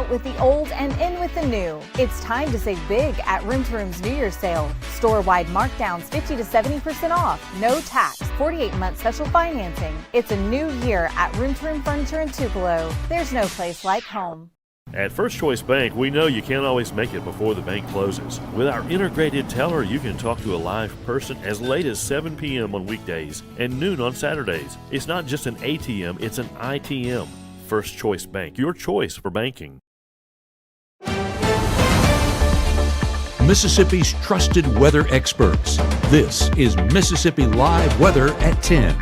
out with the old and in with the new. It's time to save big at Room to Room's New Year's sale. Store-wide markdowns 50 to 70% off, no tax, 48-month special financing. It's a new year at Room to Room Furniture in Tupelo. There's no place like home. At First Choice Bank, we know you can't always make it before the bank closes. With our integrated teller, you can talk to a live person as late as 7 p.m. on weekdays and noon on Saturdays. It's not just an ATM, it's an ITM. First Choice Bank, your choice for banking. Mississippi's trusted weather experts. This is Mississippi Live Weather at 10.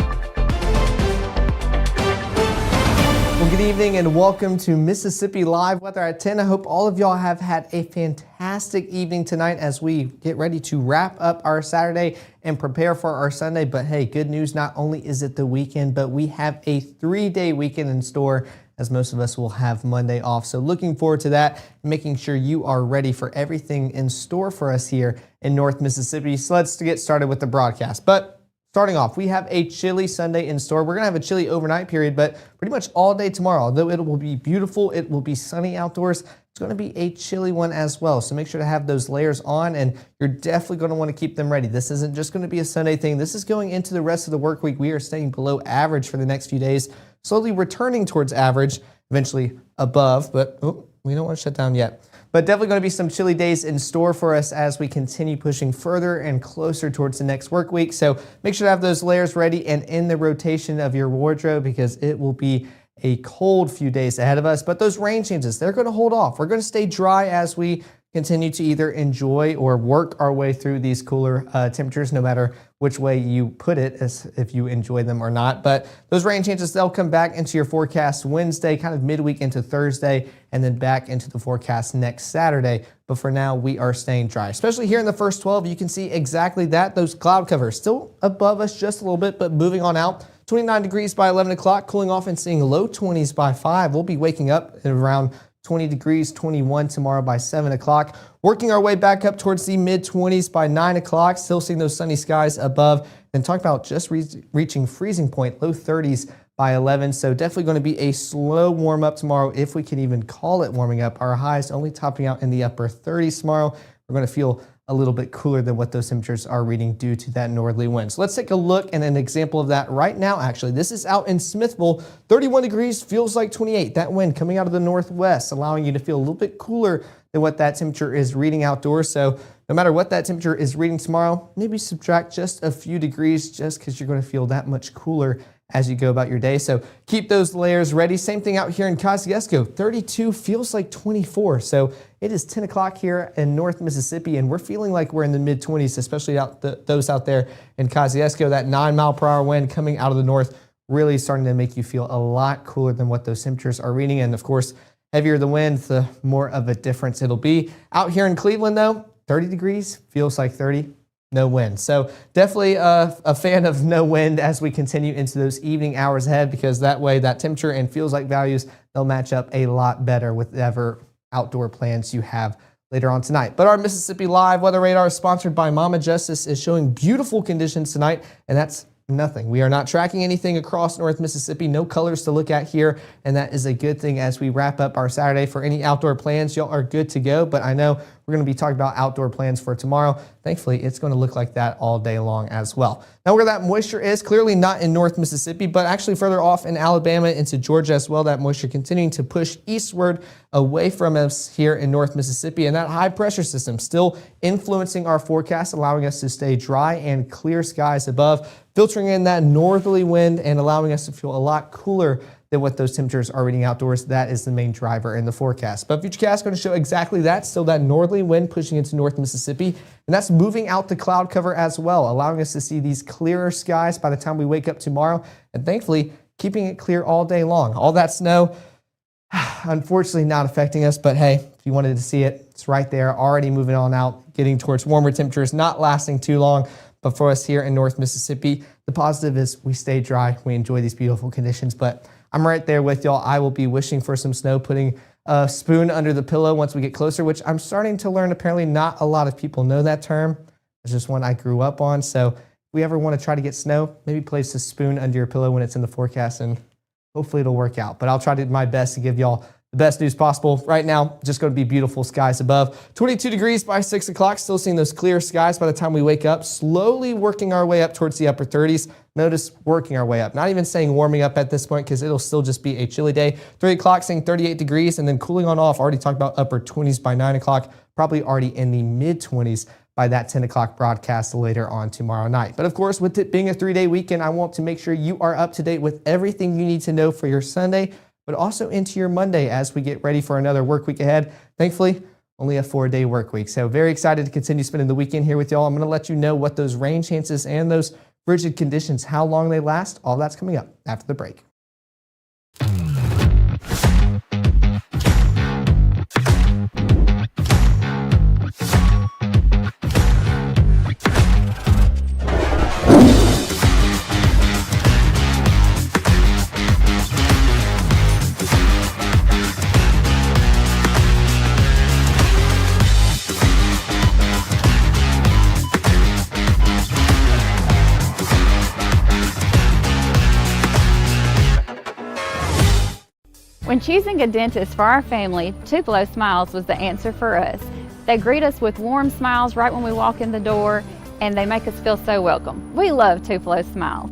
Well, good evening and welcome to Mississippi Live Weather at 10. I hope all of y'all have had a fantastic evening tonight as we get ready to wrap up our Saturday and prepare for our Sunday. But hey, good news, not only is it the weekend, but we have a 3-day weekend in store, as most of us will have Monday off. So looking forward to that, making sure you are ready for everything in store for us here in North Mississippi. So let's get started with the broadcast. But starting off, we have a chilly Sunday in store. We're going to have a chilly overnight period, but pretty much all day tomorrow. Although it will be beautiful, it will be sunny outdoors, it's going to be a chilly one as well. So make sure to have those layers on, and you're definitely going to want to keep them ready. This isn't just going to be a Sunday thing. This is going into the rest of the work week. We are staying below average for the next few days, slowly returning towards average, eventually above, but we don't want to shut down yet. But definitely going to be some chilly days in store for us as we continue pushing further and closer towards the next work week. So make sure to have those layers ready and in the rotation of your wardrobe, because it will be a cold few days ahead of us. But those rain changes, they're going to hold off. We're going to stay dry as we continue to either enjoy or work our way through these cooler temperatures, no matter which way you put it, as if you enjoy them or not. But those rain changes, they'll come back into your forecast Wednesday, kind of midweek into Thursday, and then back into the forecast next Saturday. But for now, we are staying dry. Especially here in the first 12, you can see exactly that. Those cloud covers still above us just a little bit, but moving on out. 29 degrees by 11 o'clock, cooling off and seeing low 20s by 5. We'll be waking up at around 20 degrees, 21 tomorrow by 7 o'clock. Working our way back up towards the mid-20s by 9 o'clock. Still seeing those sunny skies above. And talk about just reaching freezing point, low 30s by 11. So definitely going to be a slow warm up tomorrow, if we can even call it warming up. Our highs only topping out in the upper 30s tomorrow. We're going to feel a little bit cooler than what those temperatures are reading due to that northerly wind. So let's take a look and an example of that right now. Actually, this is out in Smithville. 31 degrees, feels like 28. That wind coming out of the northwest, allowing you to feel a little bit cooler than what that temperature is reading outdoors. So no matter what that temperature is reading tomorrow, maybe subtract just a few degrees, just because you're going to feel that much cooler as you go about your day. So keep those layers ready. Same thing out here in Kosciuszko. 32 feels like 24. So it is 10 o'clock here in North Mississippi, and we're feeling like we're in the mid-20s, especially those out there in Kosciuszko. That 9-mile-per-hour wind coming out of the north really starting to make you feel a lot cooler than what those temperatures are reading. And of course, heavier the wind, the more of a difference it'll be. Out here in Cleveland, though, 30 degrees, feels like 30. No wind. So definitely a fan of no wind as we continue into those evening hours ahead, because that way that temperature and feels like values, they'll match up a lot better with whatever outdoor plans you have later on tonight. But our Mississippi Live Weather Radar, sponsored by Mama Justice, is showing beautiful conditions tonight, and that's nothing. We are not tracking anything across North Mississippi, no colors to look at here, and that is a good thing as we wrap up our Saturday. For any outdoor plans, y'all are good to go, but I know we're going to be talking about outdoor plans for tomorrow. Thankfully, it's going to look like that all day long as well. Now, where that moisture is, clearly not in North Mississippi, but actually further off in Alabama into Georgia as well. That moisture continuing to push eastward away from us here in North Mississippi, and that high pressure system still influencing our forecast, allowing us to stay dry and clear skies above, filtering in that northerly wind and allowing us to feel a lot cooler than what those temperatures are reading outdoors. That is the main driver in the forecast. But Futurecast is going to show exactly that. Still that northerly wind pushing into North Mississippi, and that's moving out the cloud cover as well, allowing us to see these clearer skies by the time we wake up tomorrow, and thankfully keeping it clear all day long. All that snow, unfortunately not affecting us, but hey, if you wanted to see it, it's right there, already moving on out, getting towards warmer temperatures, not lasting too long. But for us here in North Mississippi, the positive is we stay dry, we enjoy these beautiful conditions, but I'm right there with y'all. I will be wishing for some snow, putting a spoon under the pillow once we get closer, which I'm starting to learn apparently not a lot of people know that term. It's just one I grew up on. So if we ever want to try to get snow, maybe place a spoon under your pillow when it's in the forecast, and hopefully it'll work out. But I'll try to do my best to give y'all the best news possible. Right now, just going to be beautiful skies above. 22 degrees by 6 o'clock. Still seeing those clear skies by the time we wake up. Slowly working our way up towards the upper 30s. Notice working our way up. Not even saying warming up at this point because it'll still just be a chilly day. 3 o'clock saying 38 degrees and then cooling on off. Already talked about upper 20s by 9 o'clock. Probably already in the mid 20s by that 10 o'clock broadcast later on tomorrow night. But of course, with it being a 3-day weekend, I want to make sure you are up to date with everything you need to know for your Sunday, but also into your Monday as we get ready for another work week ahead. Thankfully, only a 4-day work week. So very excited to continue spending the weekend here with y'all. I'm going to let you know what those rain chances and those frigid conditions, how long they last, all that's coming up after the break. When choosing a dentist for our family, Tupelo Smiles was the answer for us. They greet us with warm smiles right when we walk in the door, and they make us feel so welcome. We love Tupelo Smiles.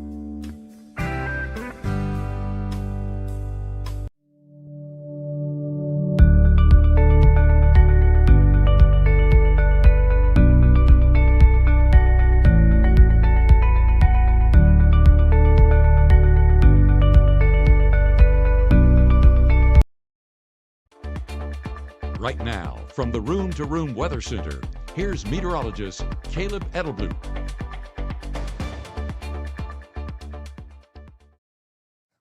Right now, from the Room to Room Weather Center, here's meteorologist Caleb Edelblut.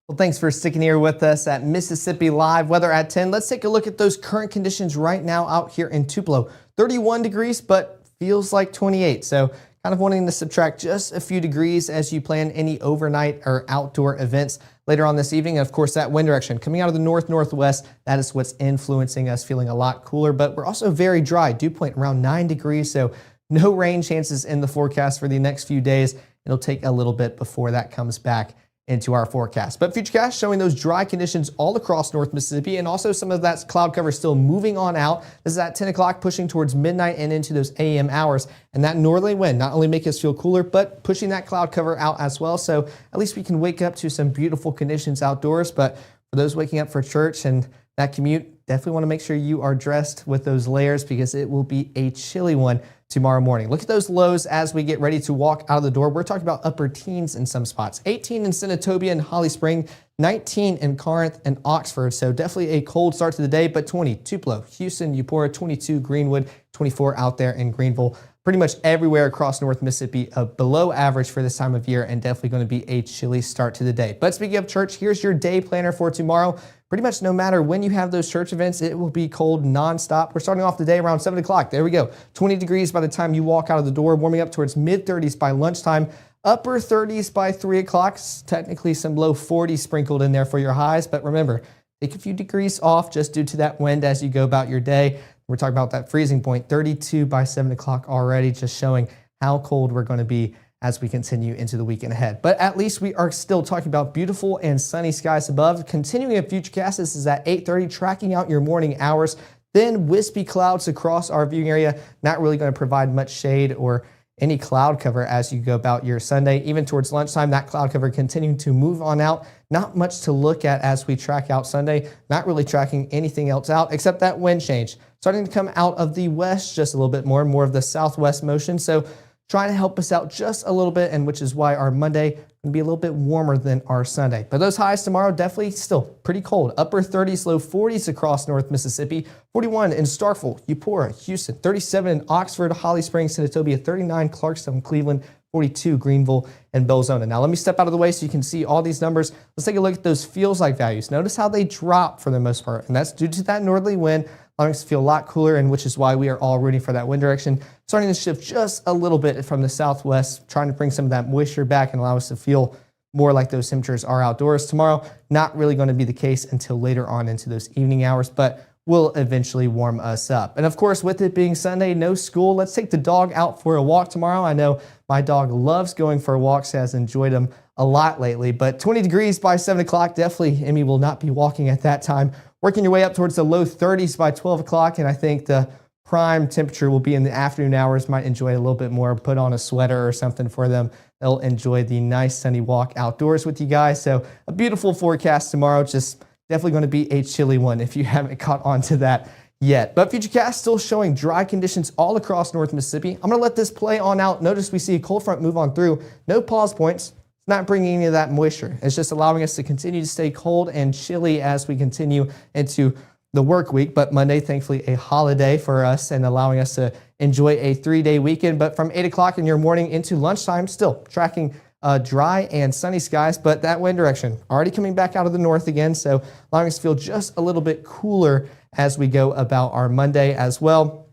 Well, thanks for sticking here with us at Mississippi Live Weather at 10. Let's take a look at those current conditions right now out here in Tupelo. 31 degrees, but feels like 28. So kind of wanting to subtract just a few degrees as you plan any overnight or outdoor events later on this evening. And of course, that wind direction coming out of the north-northwest, that is what's influencing us, feeling a lot cooler, but we're also very dry. Dew point around 9 degrees, so no rain chances in the forecast for the next few days. It'll take a little bit before that comes back into our forecast. But Futurecast showing those dry conditions all across North Mississippi, and also some of that cloud cover still moving on out. This is at 10 o'clock, pushing towards midnight and into those AM hours. And that northerly wind not only make us feel cooler, but pushing that cloud cover out as well. So at least we can wake up to some beautiful conditions outdoors. But for those waking up for church and that commute, definitely want to make sure you are dressed with those layers because it will be a chilly one tomorrow morning. Look at those lows as we get ready to walk out of the door. We're talking about upper teens in some spots. 18 in Senatobia and Holly Spring, 19 in Corinth and Oxford. So definitely a cold start to the day, but 20 Tupelo, Houston, Eupora, 22 Greenwood, 24 out there in Greenville. Pretty much everywhere across North Mississippi, below average for this time of year, and definitely going to be a chilly start to the day. But speaking of church, here's your day planner for tomorrow. Pretty much no matter when you have those church events, it will be cold nonstop. We're starting off the day around 7 o'clock. There we go. 20 degrees by the time you walk out of the door, warming up towards mid-30s by lunchtime, upper 30s by 3 o'clock. Technically some low 40s sprinkled in there for your highs, but remember, take a few degrees off just due to that wind as you go about your day. We're talking about that freezing point, 32 by 7 o'clock already, just showing how cold we're going to be as we continue into the weekend ahead. But at least we are still talking about beautiful and sunny skies above. Continuing at Futurecast, this is at 8:30, tracking out your morning hours. Then wispy clouds across our viewing area, not really going to provide much shade or any cloud cover as you go about your Sunday. Even towards lunchtime, that cloud cover continuing to move on out. Not much to look at as we track out Sunday. Not really tracking anything else out except that wind change. Starting to come out of the west just a little bit more of the southwest motion. So trying to help us out just a little bit, and which is why our Monday can be a little bit warmer than our Sunday. But those highs tomorrow definitely still pretty cold. Upper 30s, low 40s across North Mississippi. 41 in Starkville, Eupora, Houston. 37 in Oxford, Holly Springs, Senatobia. 39 Clarkston, Cleveland. 42 Greenville and Belzona. Now let me step out of the way so you can see all these numbers. Let's take a look at those feels like values. Notice how they drop for the most part, and that's due to that northerly wind, allowing us to feel a lot cooler, and which is why we are all rooting for that wind direction. Starting to shift just a little bit from the southwest, trying to bring some of that moisture back and allow us to feel more like those temperatures are outdoors. Tomorrow, not really going to be the case until later on into those evening hours, but will eventually warm us up. And of course, with it being Sunday, no school, let's take the dog out for a walk tomorrow. I know my dog loves going for walks, has enjoyed them a lot lately, but 20 degrees by 7 o'clock, definitely Emmy will not be walking at that time. working your way up towards the low 30s by 12 o'clock. And I think the prime temperature will be in the afternoon hours. Might enjoy it a little bit more, put on a sweater or something for them. They'll enjoy the nice sunny walk outdoors with you guys. So a beautiful forecast tomorrow. Just definitely going to be a chilly one if you haven't caught on to that yet. But Futurecast still showing dry conditions all across North Mississippi. I'm going to let this play on out. Notice we see a cold front move on through. No pause points. It's not bringing any of that moisture. It's just allowing us to continue to stay cold and chilly as we continue into the work week. But Monday, thankfully, a holiday for us and allowing us to enjoy a 3-day weekend. But from 8 o'clock in your morning into lunchtime, still tracking dry and sunny skies, but that wind direction already coming back out of the north again. So allowing us to feel just a little bit cooler as we go about our Monday as well.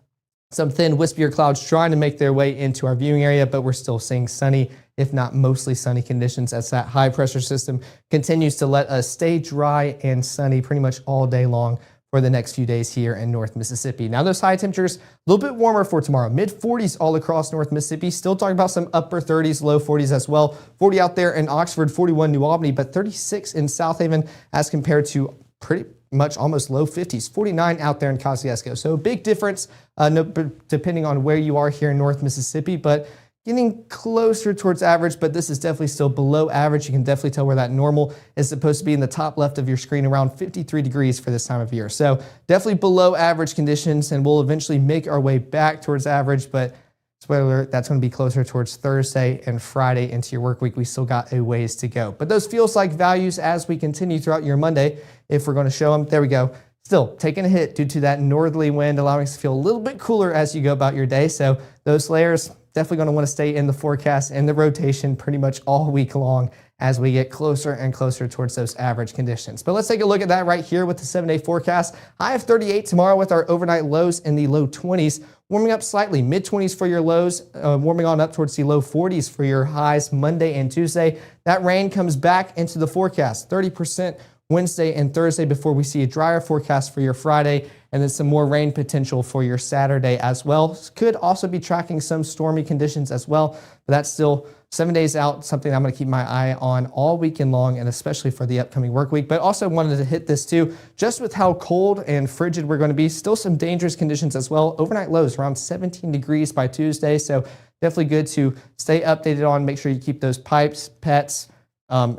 Some thin, wispier clouds trying to make their way into our viewing area, but we're still seeing sunny, if not mostly sunny conditions as that high pressure system continues to let us stay dry and sunny pretty much all day long for the next few days here in North Mississippi. Now those high temperatures, a little bit warmer for tomorrow. Mid 40s all across North Mississippi. Still talking about some upper 30s, low 40s as well. 40 out there in Oxford, 41 New Albany, but 36 in South Haven as compared to pretty much almost low 50s. 49 out there in Kosciuszko. So a big difference depending on where you are here in North Mississippi, but getting closer towards average, but this is definitely still below average. You can definitely tell where that normal is supposed to be in the top left of your screen, around 53 degrees for this time of year. So definitely below average conditions, and we'll eventually make our way back towards average, but spoiler alert, that's going to be closer towards Thursday and Friday into your work week. We still got a ways to go. But those feels like values as we continue throughout your Monday, if we're going to show them, there we go. Still taking a hit due to that northerly wind, allowing us to feel a little bit cooler as you go about your day. So those layers definitely going to want to stay in the forecast and the rotation pretty much all week long as we get closer and closer towards those average conditions. But let's take a look at that right here with the 7-day forecast. High of 38 tomorrow with our overnight lows in the low 20s, warming up slightly, mid 20s for your lows, warming on up towards the low 40s for your highs Monday and Tuesday. That rain comes back into the forecast, 30% Wednesday and Thursday before we see a drier forecast for your Friday, and then some more rain potential for your Saturday as well. Could also be tracking some stormy conditions as well, but that's still 7 days out, something I'm going to keep my eye on all weekend long, and especially for the upcoming work week. But also wanted to hit this too, just with how cold and frigid we're going to be, still some dangerous conditions as well. Overnight lows around 17 degrees by Tuesday, so definitely good to stay updated on. Make sure you keep those pipes, pets,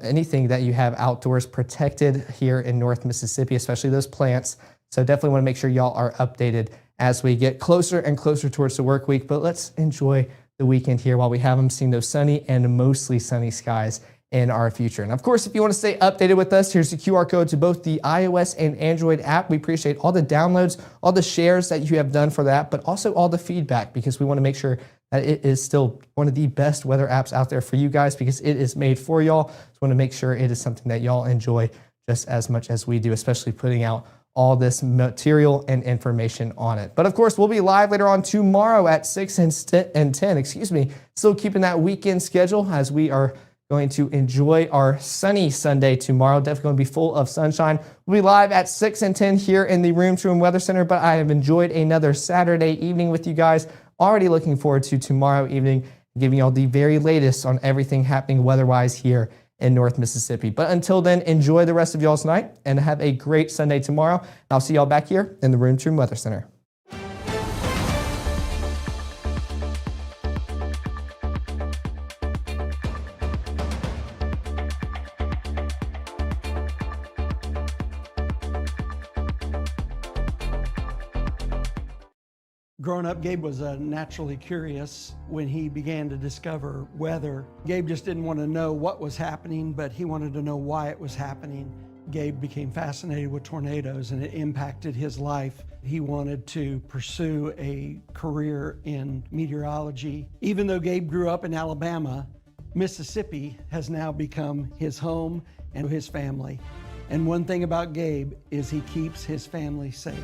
anything that you have outdoors protected here in North Mississippi, especially those plants. So definitely want to make sure y'all are updated as we get closer and closer towards the work week. But let's enjoy the weekend here while we have them, seeing those sunny and mostly sunny skies in our future. And of course, if you want to stay updated with us, here's the QR code to both the iOS and Android app. We appreciate all the downloads, all the shares that you have done for that, but also all the feedback, because we want to make sure that it is still one of the best weather apps out there for you guys, because it is made for y'all. So want to make sure it is something that y'all enjoy just as much as we do, especially putting out all this material and information on it. But of course, we'll be live later on tomorrow at 6 and 10, Still keeping that weekend schedule as we are going to enjoy our sunny Sunday tomorrow. Definitely going to be full of sunshine. We'll be live at 6 and 10 here in the Room to Room Weather Center, but I have enjoyed another Saturday evening with you guys. Already looking forward to tomorrow evening, giving you all the very latest on everything happening weather-wise here in North Mississippi. But until then, enjoy the rest of y'all's night and have a great Sunday tomorrow. I'll see y'all back here in the Room to Room Weather Center. Growing up, Gabe was naturally curious. When he began to discover weather, Gabe just didn't want to know what was happening, but he wanted to know why it was happening. Gabe became fascinated with tornadoes, and it impacted his life. He wanted to pursue a career in meteorology. Even though Gabe grew up in Alabama, Mississippi has now become his home and his family. And one thing about Gabe is he keeps his family safe.